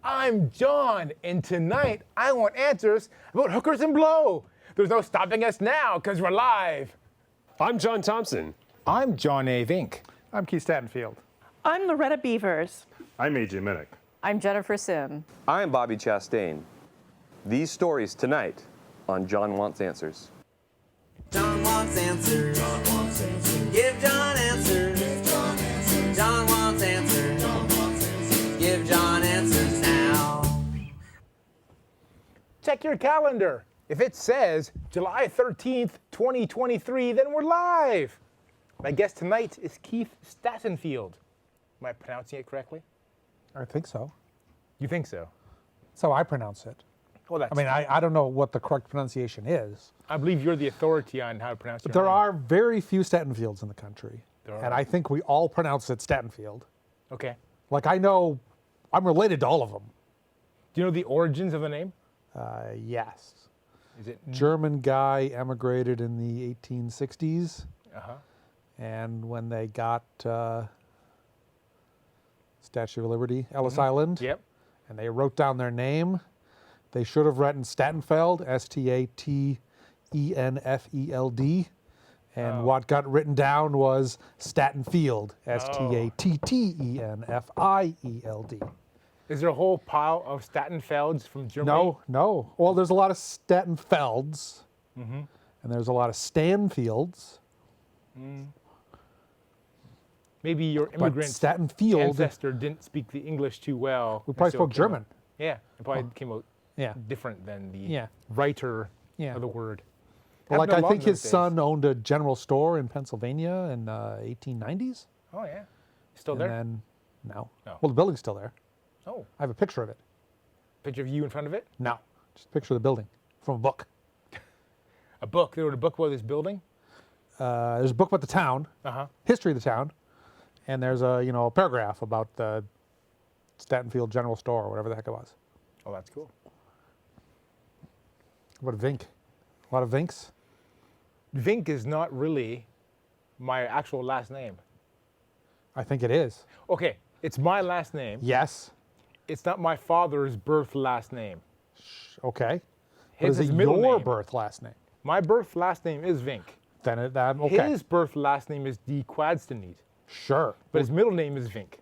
I'm John, and tonight I want answers about hookers and blow. There's no stopping us now, because we're live. I'm John Thompson. I'm John A. Vink. I'm Keith Stattenfield. I'm Loretta Beavers. I'm AJ Minnick. I'm Jennifer Sim. I'm Bobby Chastain. These stories tonight on John Wants Answers. John wants answers. John wants answers. Give John answers. Give John answers. John wants answers. John wants answers. Give John answers now. Check your calendar. If it says July 13th, 2023, then we're live. My guest tonight is Keith Stattenfield. Am I pronouncing it correctly? I think so. You think so? That's how I pronounce it. Well, that's. I mean, I don't know what the correct pronunciation is. I believe you're the authority on how to pronounce it. But there are very few Stattenfields in the country. And I think we all pronounce it Stattenfield. Okay. Like, I know, I'm related to all of them. Do you know the origins of the name? Yes. Is it German guy emigrated in the 1860s. Uh-huh. And when they got Statue of Liberty, Ellis Island, Yep. and they wrote down their name, they should have written Stattenfeld, Stattenfeld. And what got written down was Stattenfield, Stattenfield. Is there a whole pile of Stattenfelds from Germany? No. Well, there's a lot of Stattenfelds, and there's a lot of Stanfields. Maybe your But immigrant Stattenfield, ancestor didn't speak the English too well. we probably and so it spoke came out- German. Yeah, it probably came out Yeah. different than the Yeah. writer Yeah. of the word. Well, like, Happened a I lot think in his those son owned a general store in Pennsylvania in 1890s. days. Oh yeah, still And there. then, no. No. Well, the building's still there. Oh, I have a picture of it. picture of you in front of it. No. Just a picture of the building from a book. A book. They wrote a book about this building. There's a book about the town, history of the town, and there's a a paragraph about the Stattenfield General Store or whatever the heck it was. Oh, that's cool. What a Vink. A lot of Vinks. Vink is not really my actual last name. I think it is. Okay, it's my last name. Yes. It's not my father's birth last name. Okay. But His is it middle your name. birth last name? My birth last name is Vink. Then okay. His birth last name is De Quadstenit, Sure. but his middle name is Vink.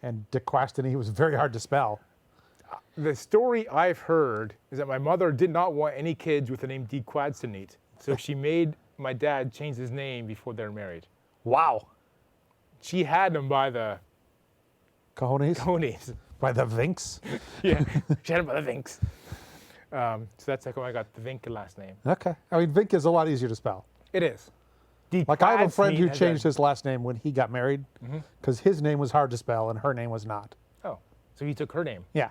And Dick Quastany was very hard to spell. The story I've heard is that my mother did not want any kids with the name De Quadstenit, so she made my dad change his name before they were married. Wow. She had him by the Cojones? conies. By the Vinks? Yeah, she had him by the Vinks. So that's like how I got the Vink last name. Okay. I mean, Vink is a lot easier to spell. It is. De Like, I have a friend Quadstenit who has changed his last name when he got married because his name was hard to spell and her name was not. Oh, so he took her name. Yeah.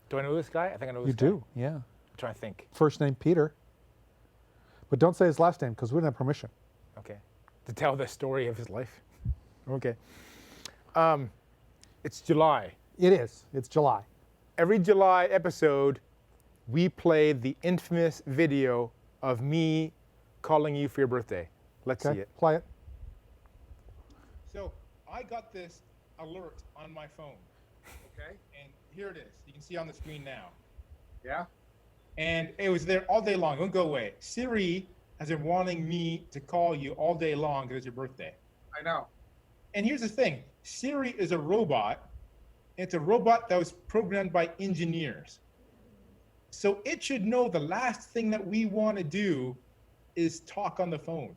Do I know this guy? I think I know this You guy. do, yeah. I'm trying to think. First name Peter. But don't say his last name because we didn't have permission. Okay. To tell the story of his life. Okay. It's July. It is. It's July. Every July episode, we play the infamous video of me calling you for your birthday. Let's Okay. see it. Play it. So I got this alert on my phone. Okay. And here it is. You can see on the screen now. Yeah. And it was there all day long. It won't go away. Siri has been wanting me to call you all day long because it's your birthday. I know. And here's the thing. Siri is a robot. It's a robot that was programmed by engineers. So it should know the last thing that we want to do is talk on the phone.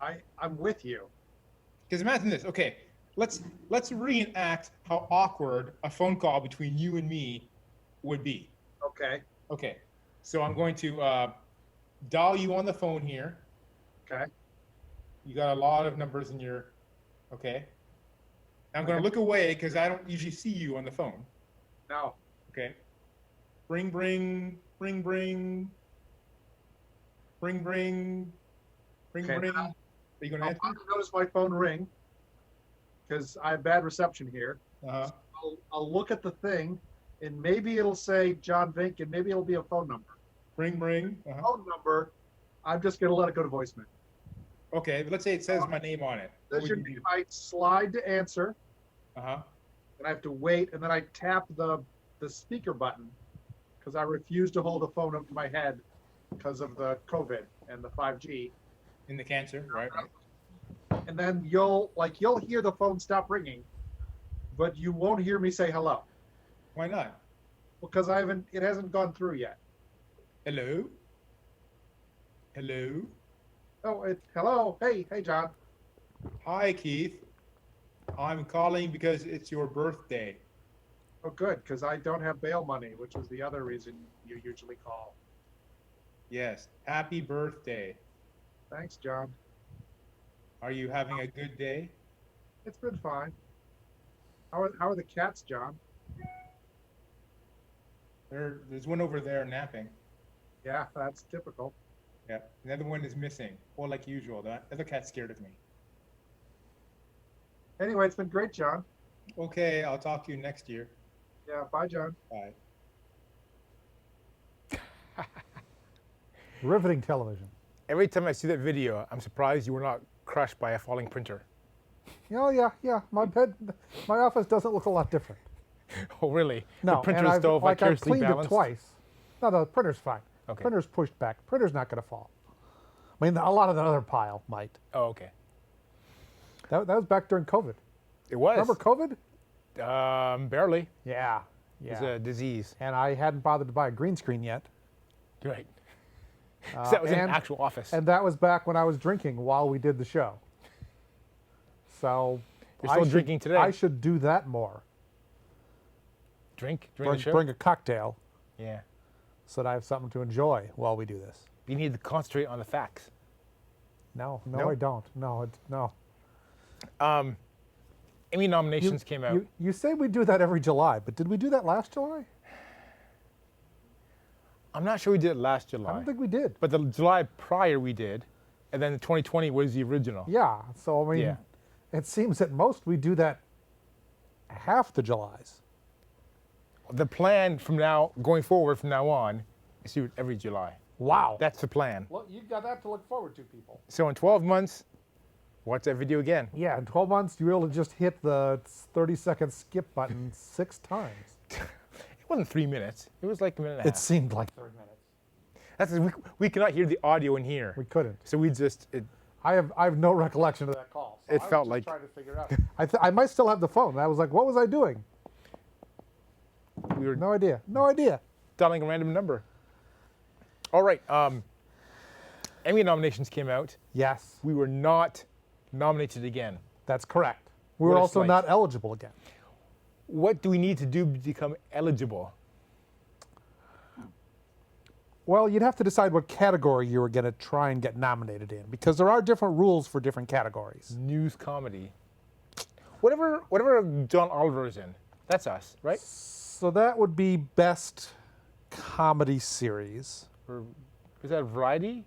I'm with you. Because imagine this. Okay, let's reenact how awkward a phone call between you and me would be. Okay. Okay, so I'm going to dial you on the phone here. Okay. You got a lot of numbers in your, okay. I'm going to look away because I don't usually see you on the phone. No. Okay. Bring, bring, bring, bring. Bring, bring. Bring, Okay, bring. Are you going to I'll answer? probably notice my phone ring because I have bad reception here. Uh-huh. I'll look at the thing and maybe it'll say John Vink and maybe it'll be a phone number. Bring, bring. Uh-huh. Phone number, I'm just going to let it go to voicemail. Okay, but let's say it says my name on it. What This would should you be do? my slide to answer. Uh-huh. and I have to wait, and then I tap the speaker button because I refuse to hold the phone up to my head because of the COVID and the 5G. In the cancer, right? And then you'll hear the phone stop ringing, but you won't hear me say hello Why not? because it hasn't gone through yet. Hello? Hello? Oh, hello. Hey, John. Hi, Keith. I'm calling because it's your birthday. Oh, good, because I don't have bail money, which is the other reason you usually call. Yes. Happy birthday. Thanks, John. Are you having a good day? It's been fine. How are the cats, John? There's one over there napping. Yeah, that's typical. Yeah. The other one is missing. Well, like usual. The other cat's scared of me. Anyway, it's been great, John. Okay, I'll talk to you next year. Yeah, bye, John. Bye. Riveting television. Every time I see that video, I'm surprised you were not crushed by a falling printer. Oh yeah. My office doesn't look a lot different. Oh, really? No, The printer and is I've, still like I've vicariously cleaned balanced? it twice. No, the printer's fine. Okay. Printer's pushed back. Printer's not going to fall. I mean, a lot of the other pile might. Oh, okay. That was back during COVID. It was. Remember COVID? Barely. Yeah. It's a disease. And I hadn't bothered to buy a green screen yet. Right. So that was in an and- actual office. And that was back when I was drinking while we did the show. So You're still drinking today. I should do that more. Drink the show? Bring a cocktail Yeah. so that I have something to enjoy while we do this. You need to concentrate on the facts. No, No? I don't. No. Emmy nominations came out. You say we do that every July, but did we do that last July? I'm not sure we did it last I July. don't think we did. But the July prior we did. And then the 2020 was the original. Yeah, so I mean, Yeah. it seems at most we do that half the Julys. The plan from now, going forward from now on, is to do it every July. Wow. That's the plan. Well, you've got that to look forward to, people. So in 12 months, watch that video again. Yeah, in 12 months, you're able to just hit the 30-second skip button 6 times. It wasn't 3 minutes. It was like a minute and a half. It seemed like 3 minutes. That's we cannot hear the audio in here. We couldn't. So we just I have no recollection of that call. So It I was felt just like- trying to figure it out. I might still have the phone. I was like, what was I doing? we were No idea. No idea. dialing a random number. All right. Emmy nominations came out. Yes, We were not nominated again. that's correct. We What were a also slight. not eligible again. What do we need to do to become eligible? Well, you'd have to decide what category you were going to try and get nominated in, because there are different rules for different categories. News comedy. Whatever John Oliver is in. That's us, right? So that would be best comedy series. Or is that variety?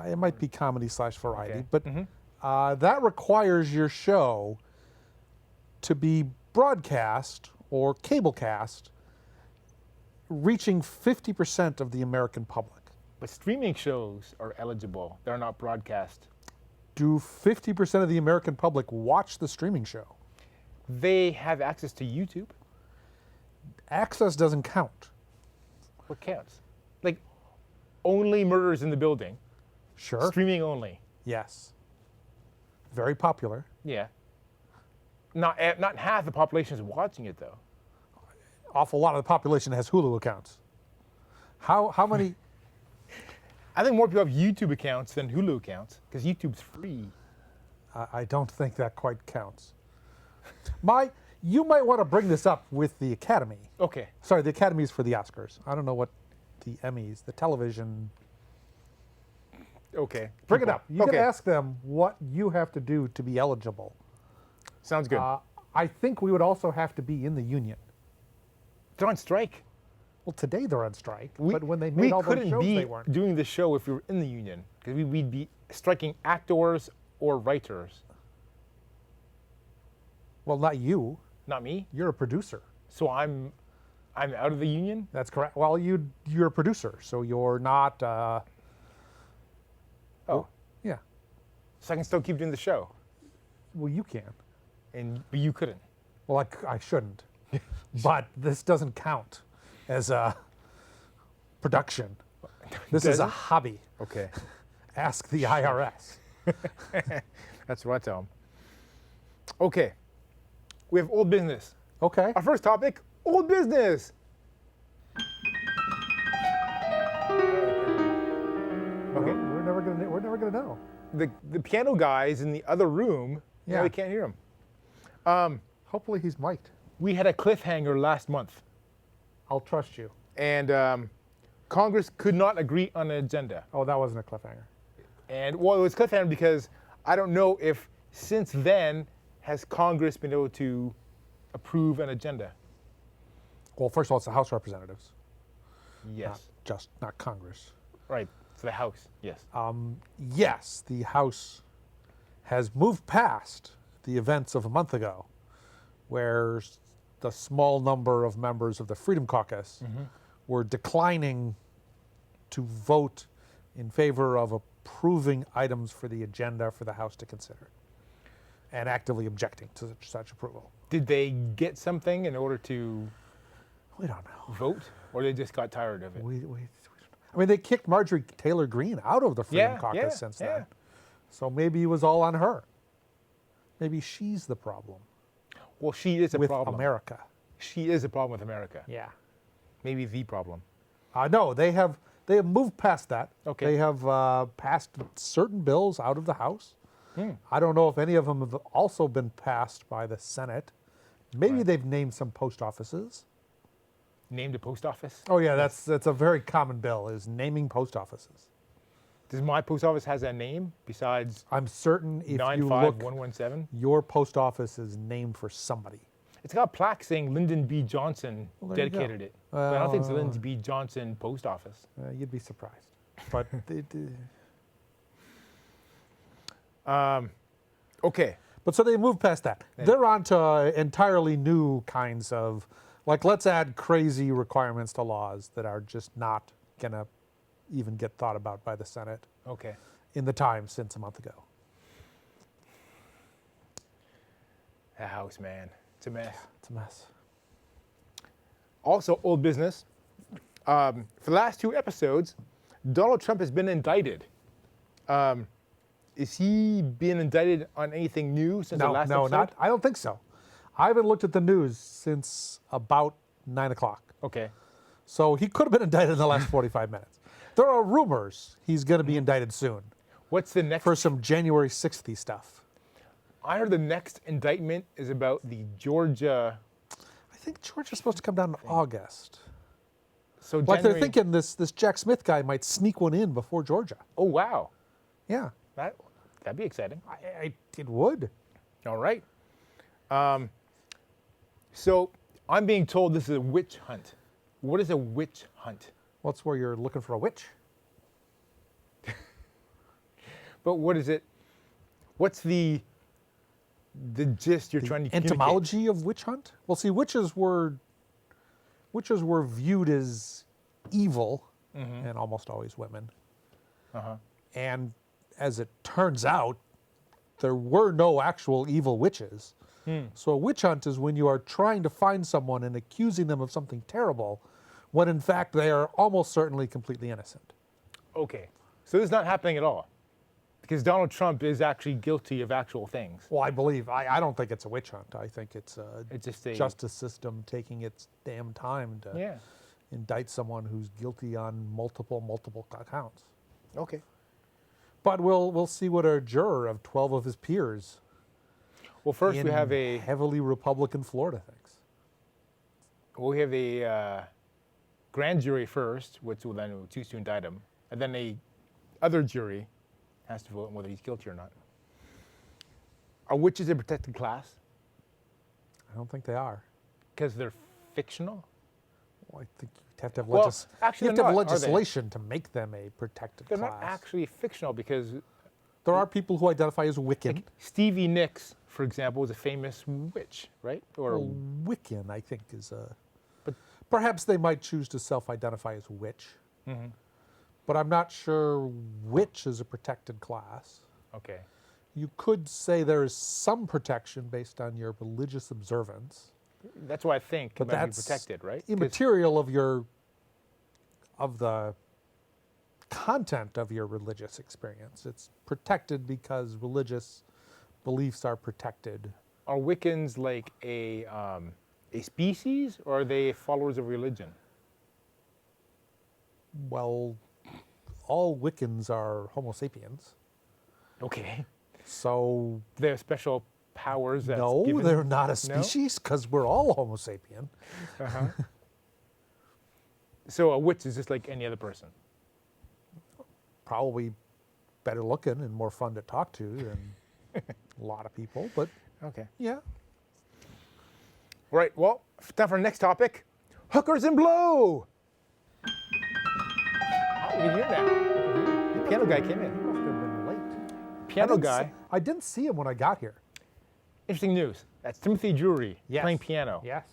It might be comedy/variety, Okay. but that requires your show to be broadcast or cablecast, reaching 50% of the American public. But streaming shows are eligible. They're not broadcast. Do 50% of the American public watch the streaming show? They have access to YouTube. Access doesn't count. What counts? Like only Murders in the Building. Sure. Streaming only. Yes. Very popular. Yeah. Not half the population is watching it though. Awful lot of the population has Hulu accounts. How many? I think more people have YouTube accounts than Hulu accounts because YouTube's free. I don't think that quite counts. You might want to bring this up with the Academy. Okay. Sorry, the Academy's for the Oscars. I don't know what the Emmys, the television. Okay. Bring it People. up. You okay. can ask them what you have to do to be eligible. Sounds good. I think we would also have to be in the union. They're on strike. Well, today they're on strike, but when they made all those couldn't shows, be they weren't. doing the show if we were in the union because we'd be striking actors or writers. Well, not you. Not me. You're a producer. So I'm out of the union. That's correct. Well, you're a producer, so you're not. Oh, Yeah. so I can still keep doing the show, Well, you can. but you couldn't. Well, I shouldn't. But this doesn't count as a production. This is a Doesn't? hobby. Okay. Ask the IRS. That's what I tell them. Okay. We have old business. Okay. Our first topic, old business. Okay. We're never gonna know. The piano guy is in the other room. Yeah. Now we can't hear him. Hopefully he's mic'd. We had a cliffhanger last month, I'll trust you. and Congress could not agree on an agenda. Oh, that wasn't a cliffhanger. And well, it was cliffhanger because I don't know if since then has Congress been able to approve an agenda. Well, first of all, it's the House of Representatives, Yes. not Congress. Right. For the House. Yes. Yes, the House has moved past the events of a month ago, where the small number of members of the Freedom Caucus were declining to vote in favor of approving items for the agenda for the House to consider, and actively objecting to such approval. Did they get something in order to We don't know. vote, or they just got tired of it? I mean, they kicked Marjorie Taylor Greene out of the Freedom Yeah, Caucus yeah, since yeah. then. So maybe it was all on her. Maybe she's the problem Well, she is a with problem. America. She is a problem with America. Yeah. Maybe the problem. No, they have moved past that. Okay. They have passed certain bills out of the House. Hmm. I don't know if any of them have also been passed by the Senate. Maybe Right. they've named some post offices. Named a post office. Oh yeah, that's a very common bill, is naming post offices. Does my post office has a name besides I'm certain if you look, 95117? your post office is named for somebody. It's got a plaque saying Lyndon B. Johnson Well, there you go. dedicated it. But I don't think it's the Well, Lyndon B. Johnson post office. You'd be surprised. But Okay. But so they moved past that. They're on to entirely new kinds of, like, let's add crazy requirements to laws that are just not going to even get thought about by the Senate Okay. in the time since a month ago. The House, man. It's a mess. It's a mess. Also, old business. For the last 2 episodes, Donald Trump has been indicted. Is he being indicted on anything new since the last episode? I don't think so. I haven't looked at the news since about 9 o'clock. Okay. So he could have been indicted in the last 45 minutes. There are rumors he's going to be indicted soon What's the next? for some January 6th-y stuff. I heard the next indictment is about the Georgia. I think Georgia's supposed to come down in August. So Like January, they're thinking this Jack Smith guy might sneak one in before Georgia. Oh wow, Yeah, that'd be exciting. it would. All right. So I'm being told this is a witch hunt. What is a witch hunt? Well, it's where you're looking for a witch. But what is it? What's the gist you're trying to communicate? Etymology of witch hunt? Well, see, witches were viewed as evil, and almost always women. And as it turns out, there were no actual evil witches. So a witch hunt is when you are trying to find someone and accusing them of something terrible, when in fact they are almost certainly completely innocent. Okay. So this is not happening at all. Because Donald Trump is actually guilty of actual things. Well, I don't think it's a witch hunt. I think it's a It's just a justice system taking its damn time to Yeah. indict someone who's guilty on multiple counts. Okay. But we'll see what a juror of 12 of his peers Well, first in we have a heavily Republican Florida thinks. grand jury first, which will then choose to indict him, and then a other jury has to vote on whether he's guilty or not. Are witches a protected class? I don't think they are. Because they're fictional? Well, I think you have to have, Well, actually you have, to have they're not, are they? legislation to make them a protected They're class. not actually fictional because There are people who identify as Wiccan. Stevie Nicks, for example, is a famous witch, right? Or Well, Wiccan, I think, is a. But- Perhaps they might choose to self-identify as witch. Mm-hmm. But I'm not sure witch is a protected class. okay. You could say there is some protection based on your religious observance, That's what I think but might be that's protected, right? 'Cause- immaterial of the content of your religious experience. It's protected because religious beliefs are protected. Are Wiccans like a species, or are they followers of religion? Well, all Wiccans are Homo sapiens, Okay. so They have special powers. That's no, given? they're not a No? species because we're all Homo sapien. So a witch is just like any other person. Probably better looking and more fun to talk to than a lot of people, but Okay. yeah. Right. Well, time for our next topic: hookers and blow. Oh, we can hear now. The piano guy came in. Must have been late. Piano guy. I didn't see him when I got here. Interesting news. That's Timothy Drury Yes. playing piano. Yes.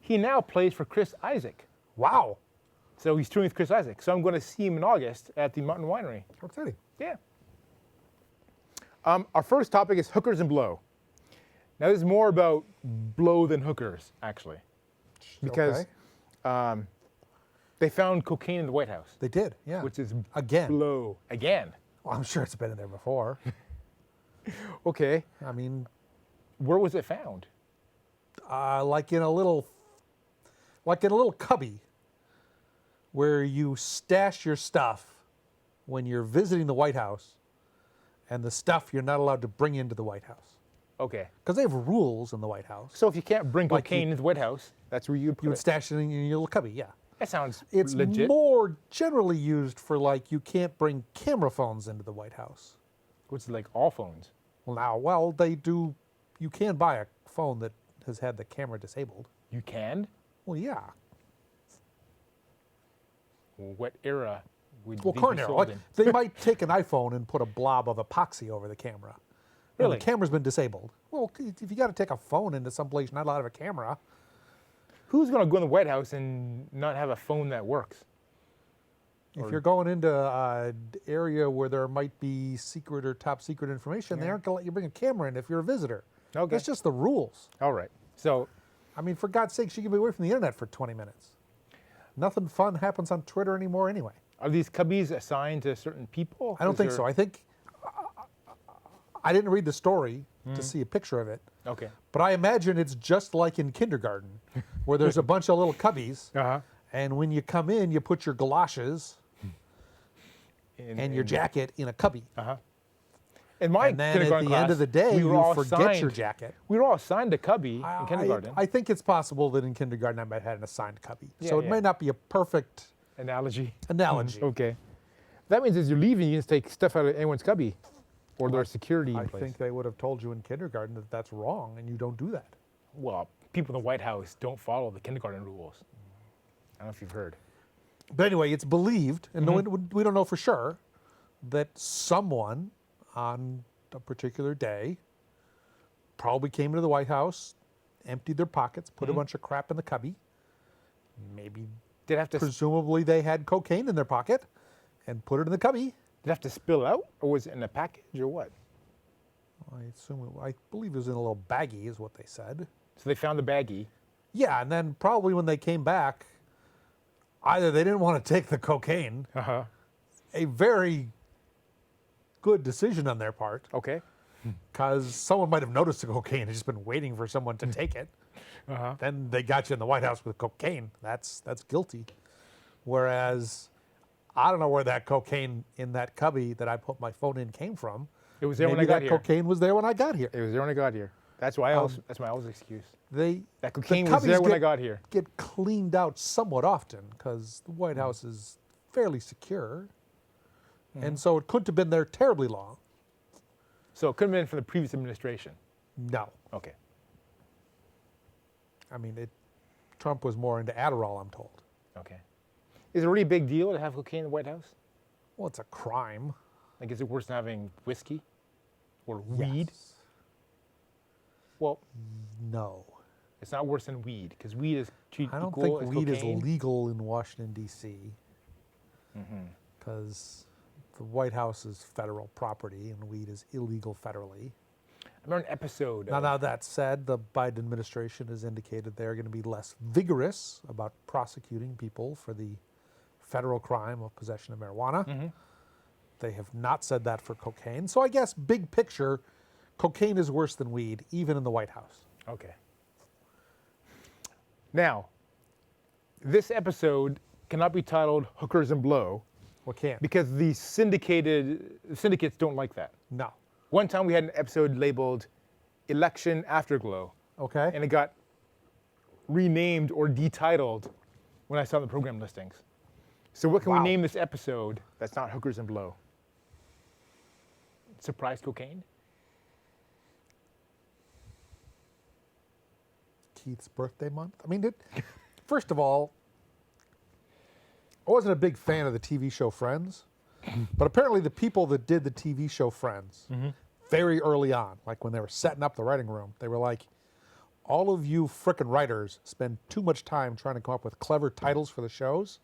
He now plays for Chris Isaak. Wow. So he's touring with Chris Isaak. So I'm going to see him in August at the Mountain Winery. How exciting. Yeah. Our first topic is hookers and blow. Now this is more about blow than hookers, actually, because Okay. they found cocaine in the White House, They did, yeah. which is Again. blow again. Well, I'm sure it's been in there before. Okay, I mean, where was it found? like in a little cubby where you stash your stuff when you're visiting the White House, and the stuff you're not allowed to bring into the White House. Okay, Because they have rules in the White House. so if you can't bring Like cocaine into the White House, that's where you put You would it. stash it in your little cubby, yeah. That sounds It's legit. more generally used for like you can't bring camera phones into the White House. Which is like all phones. Well, they do. You can buy a phone that has had the camera disabled. You can? Well, yeah. What era would Well, these be current era. sold Like, in? they might take an iPhone and put a blob of epoxy over the camera. And Really? the camera's been disabled. Well, if you got to take a phone into someplace not allowed to have a camera, Who's going to go in the White House and not have a phone that works? if you're going into an area where there might be secret or top secret information, they aren't going to let you bring a camera in if you're a visitor. Okay. That's just the rules. All right. So I mean, for God's sake, you can be away from the internet for 20 minutes. Nothing fun happens on Twitter anymore anyway. are these cubbies assigned to certain people? I don't Is think there- so. I think I didn't read the story to see a picture of it, Okay. but I imagine it's just like in kindergarten, where there's a bunch of little cubbies, Uh-huh. and when you come in, you put your galoshes and your jacket in a cubby. In my And then at kindergarten the end class, of the day, we were you all forget your assigned- jacket. We were all assigned a cubby in kindergarten. I think it's possible that in kindergarten I might have had an assigned cubby. Yeah, So it yeah. may not be a perfect Analogy. analogy. Okay. That means as you're leaving, you can just take stuff out of anyone's cubby, or there's security in I place. think they would have told you in kindergarten that that's wrong, and you don't do that. Well, people in the White House don't follow the kindergarten rules. I don't know if you've heard. But anyway, it's believed, and Mm-hmm. we don't know for sure, that someone on a particular day probably came into the White House, emptied their pockets, put a bunch of crap in the cubby. Maybe, Did it have to? presumably, they had cocaine in their pocket and put it in the cubby. Did it have to spill out, or was it in a package, or what? I believe it was in a little baggie, is what they said. So they found the baggie. Yeah, and then probably when they came back, either they didn't want to take the cocaine, Uh-huh. a very good decision on their part, Okay. because someone might have noticed the cocaine and just been waiting for someone to take it. Then they got you in the White House with cocaine. That's guilty. Whereas I don't know where that cocaine in that cubby that I put my phone in came from. It was there when Maybe I got that here. cocaine was there when I got here. It was there when I got here. That's why that's my always excuse. They That the cocaine was cubbies there when I got here. Get cleaned out somewhat often because the White House is fairly secure, and so it couldn't have been there terribly long. So it could have been from the previous administration. No, Okay. I mean Trump was more into Adderall, I'm told. Okay. Is it a really big deal to have cocaine in the White House? Well, it's a crime. Like, is it worse than having whiskey or weed? Yes. Well, No. it's not worse than weed because weed is treated I don't equal think as weed cocaine. is legal in Washington, D.C. Because the White House is federal property and weed is illegal federally. I remember an episode. Now, that said, the Biden administration has indicated they're going to be less vigorous about prosecuting people for the federal crime of possession of marijuana. They have not said that for cocaine. So I guess big picture, cocaine is worse than weed, even in the White House. Okay. Now, this episode cannot be titled Hookers and Blow What can't? because the syndicates don't like that. No. One time we had an episode labeled Election Afterglow, Okay. and it got renamed or detitled when I saw the program listings. So what can we Wow. name this episode that's not Hookers and Blow? Surprise cocaine? Keith's birthday month. I mean, first of all, I wasn't a big fan of the TV show Friends, but apparently the people that did the TV show Friends, very early on, like when they were setting up the writing room, they were like, all of you frickin' writers spend too much time trying to come up with clever titles for the shows.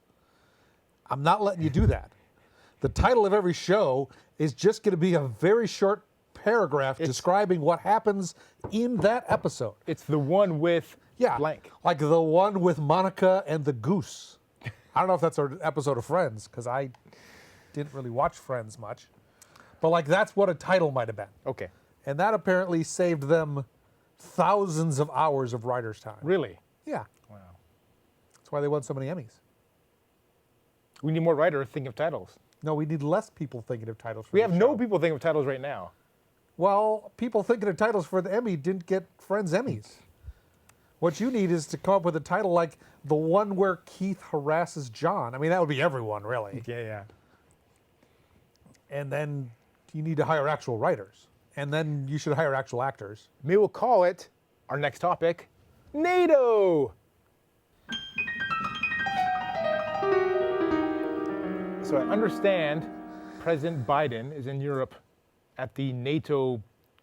I'm not letting you do that. The title of every show is just going to be a very short paragraph describing what happens in that episode. It's the one with blank. Like the one with Monica and the goose. I don't know if that's an episode of Friends, because I didn't really watch Friends much. But like that's what a title might have been. Okay. And that apparently saved them thousands of hours of writer's time. Really? Yeah. Wow. That's why they won so many Emmys. We need more writers thinking of titles. No, we need less people thinking of titles for We the have show. no people thinking of titles right now. Well, people thinking of titles for the Emmy didn't get Friends Emmys. What you need is to come up with a title like the one where Keith harasses John. I mean, that would be everyone, really. Yeah. And then you need to hire actual writers. And then you should hire actual actors. Maybe we'll call it, our next topic, NATO. So I understand President Biden is in Europe at the NATO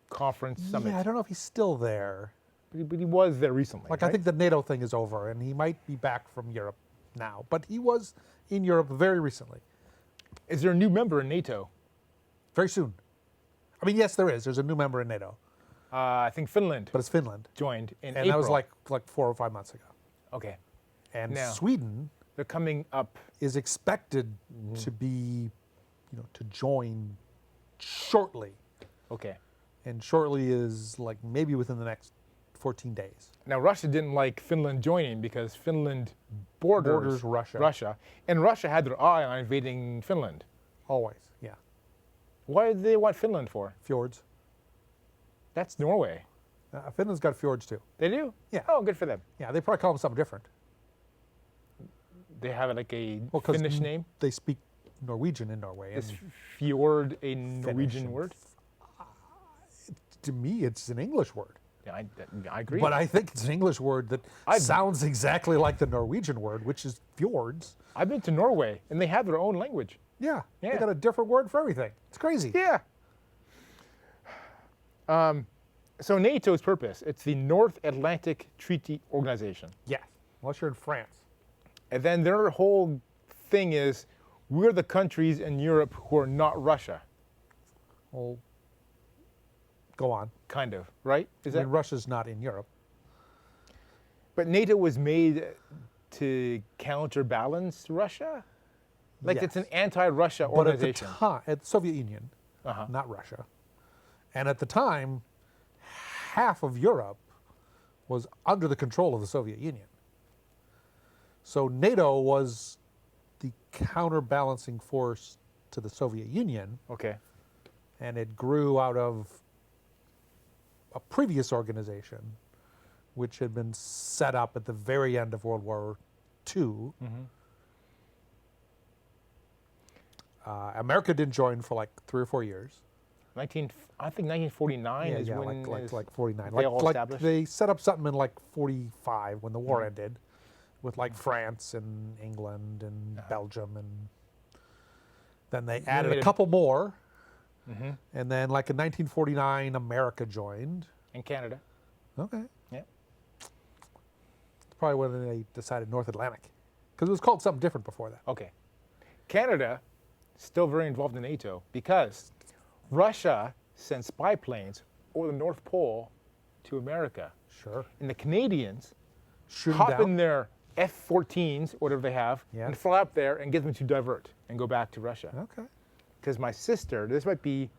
conference summit. Yeah, I don't know if he's still there. But he was there recently. Like, right? I think the NATO thing is over, and he might be back from Europe now. But he was in Europe very recently. Is there a new member in NATO? Very soon. I mean, yes, there is. There's a new member in NATO. I think Finland But it's Finland. joined in And April. that was like 4 or 5 months ago. Okay. And Now- Sweden They're coming up. is expected to be, to join shortly. Okay. And shortly is like maybe within the next 14 days. Now, Russia didn't like Finland joining because Finland borders Russia. And Russia had their eye on invading Finland. Always, yeah. Why did they want Finland for? Fjords. That's Norway. Finland's got fjords too. They do? Yeah. Oh, good for them. Yeah, they probably call them something different. They have like a Well, 'cause Finnish name. They speak Norwegian in Norway. Is And fjord a Norwegian and word? to me, it's an English word. Yeah, I agree. But I think it's an English word that I've- sounds exactly like the Norwegian word, which is fjords. I've been to Norway, and they have their own language. Yeah, they Yeah. got a different word for everything. It's crazy. Yeah. So NATO's purpose, it's the North Atlantic Treaty Organization. Yeah, unless you're in France. And then their whole thing is, we're the countries in Europe who are not Russia, Well, go on. kind of, right? Is I mean, that? Russia's not in Europe. But NATO was made to counterbalance Russia? Like Yes. it's an anti-Russia But at the organization. time, at the Soviet Union, Uh-huh. not Russia, and at the time, half of Europe was under the control of the Soviet Union. So NATO was the counterbalancing force to the Soviet Union, Okay. and it grew out of a previous organization, which had been set up at the very end of World War II. America didn't join for like 3 or 4 years. I think 1949 is when like 49. they all Like established? they set up something in like 45 when the war ended, with like France and England and Belgium, and then they added made a it- couple more, and then like in 1949 America joined. in Canada. Okay, Yeah. it's probably when they decided North Atlantic, because it was called something different before that. Okay. Canada still very involved in NATO because Russia sent spy planes over the North Pole to America. Sure. And the Canadians Shoot 'em hop down. in their F-14s, whatever they have, Yeah. and fly up there and get them to divert and go back to Russia. Okay. Because my sister, this might be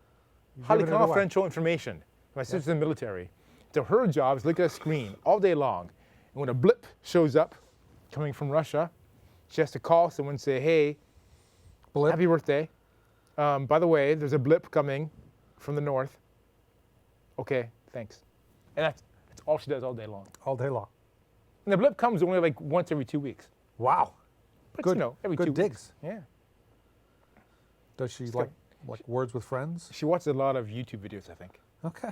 You're highly giving it away. confidential information. My sister's in the military. So her job is look at a screen all day long. And when a blip shows up coming from Russia, she has to call someone and say, hey, Blip. happy birthday. By the way, there's a blip coming from the north. Okay, thanks. And that's all she does all day long. All day long. And the blip comes only like once every 2 weeks. Wow. But Good. you know, every good 2 digs. weeks. Yeah. Does she It's like Words with Friends? She watches a lot of YouTube videos, I think. Okay.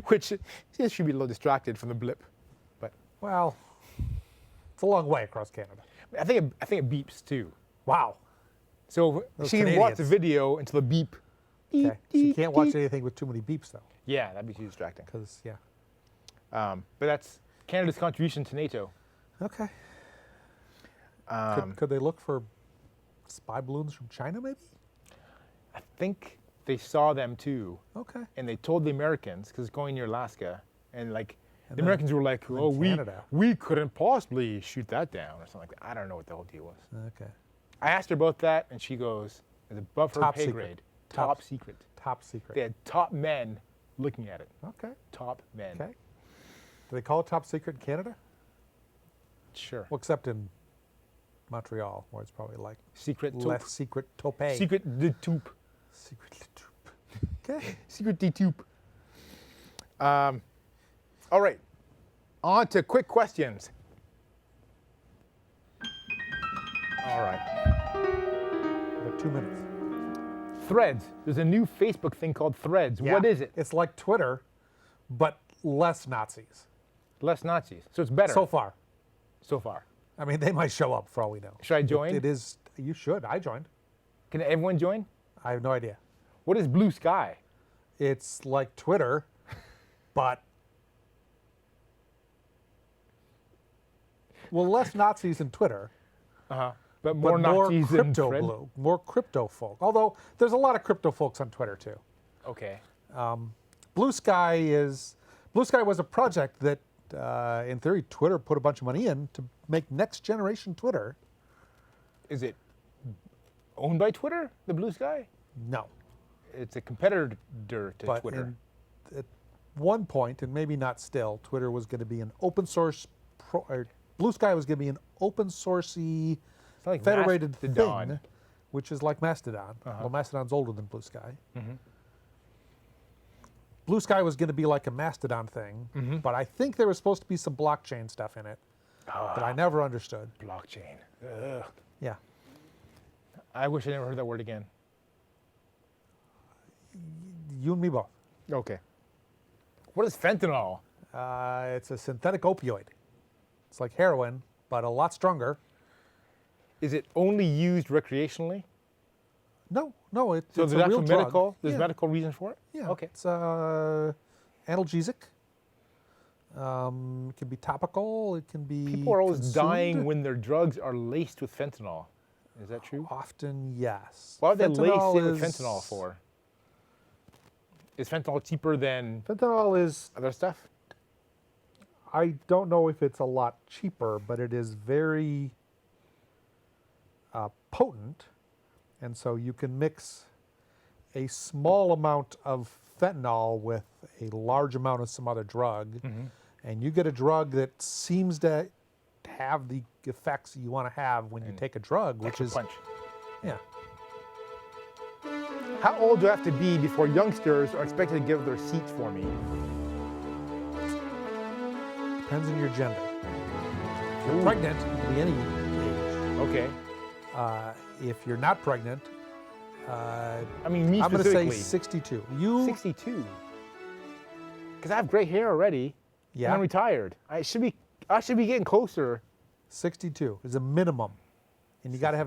Which she should be a little distracted from the blip. But Well, it's a long way across Canada. I think it beeps too. Wow. So Those she can watch the Canadians. video until the beep. Okay. She can't watch anything with too many beeps though, Yeah, that'd be too distracting. because yeah. But that's Canada's contribution to NATO. Okay. Um, Could they look for spy balloons from China maybe? I think they saw them too, Okay. and they told the Americans because it's going near Alaska, and like And the then- Americans were like, and "Oh, then Canada. we couldn't possibly shoot that down," or something like that. I don't know what the whole deal was. Okay. I asked her about that, and she goes, "It's above her Top pay secret. grade. Top- Top secret." Top secret. They had top men looking at it. Okay. Top men. Okay. Do they call it top secret in Canada? Sure. Well, except in Montreal, where it's probably like Secret less taupe. secret tope. Secret de toupe. Secret troop. Okay. Secret de toupe. All right. On to quick questions. All right. We got 2 minutes. Threads. There's a new Facebook thing called Threads. What Yeah. is it? It's like Twitter, but less Nazis. Less Nazis. So it's better So far. so far. I mean, they might show up for all we know. Should I join? It is. You should. I joined. Can everyone join? I have no idea. What is Blue Sky? It's like Twitter, but well, less Nazis in Twitter, But but more Nazis in crypto Thread? blue, more crypto folk. Although there's a lot of crypto folks on Twitter too. Okay. Blue Sky was a project that, in theory, Twitter put a bunch of money in to make next generation Twitter. Is it owned by Twitter, the Blue Sky? No, It's a competitor to but Twitter. at one point, and maybe not still, Twitter was going to be an open source. Blue Sky was going to be an open sourcey It's not like federated Mastodon. thing, which is like Mastodon. Uh-huh. Well, Mastodon's older than Blue Sky. Mm-hmm. Blue Sky was going to be like a Mastodon thing, Mm-hmm. but I think there was supposed to be some blockchain stuff in it that I never understood. Blockchain. Ugh. Yeah. I wish I never heard that word again. You and me both. Okay. What is fentanyl? It's a synthetic opioid. It's like heroin, but a lot stronger. Is it only used recreationally? No, it's So a there's real actual drug. medical. There's Yeah. medical reason for it. Yeah. Okay. It's analgesic. It can be topical. It can be. People are always consumed. dying when their drugs are laced with fentanyl. Is that true? Often, yes. Why would they lace Fentanyl it with is- fentanyl for? Is fentanyl cheaper than Fentanyl is. other stuff? I don't know if it's a lot cheaper, but it is very potent, and so you can mix a small amount of fentanyl with a large amount of some other drug, and you get a drug that seems to have the effects you want to have when you take a drug, which Extra is punch. yeah. How old do I have to be before youngsters are expected to give their seats for me? Depends on your gender. If you're pregnant, you can be any age. Okay. If you're not pregnant, I mean, me I'm going to say specifically. 62. You 62. Because I have gray hair already. And yeah. I'm retired. I should be getting closer. 62 is a minimum, and you got to have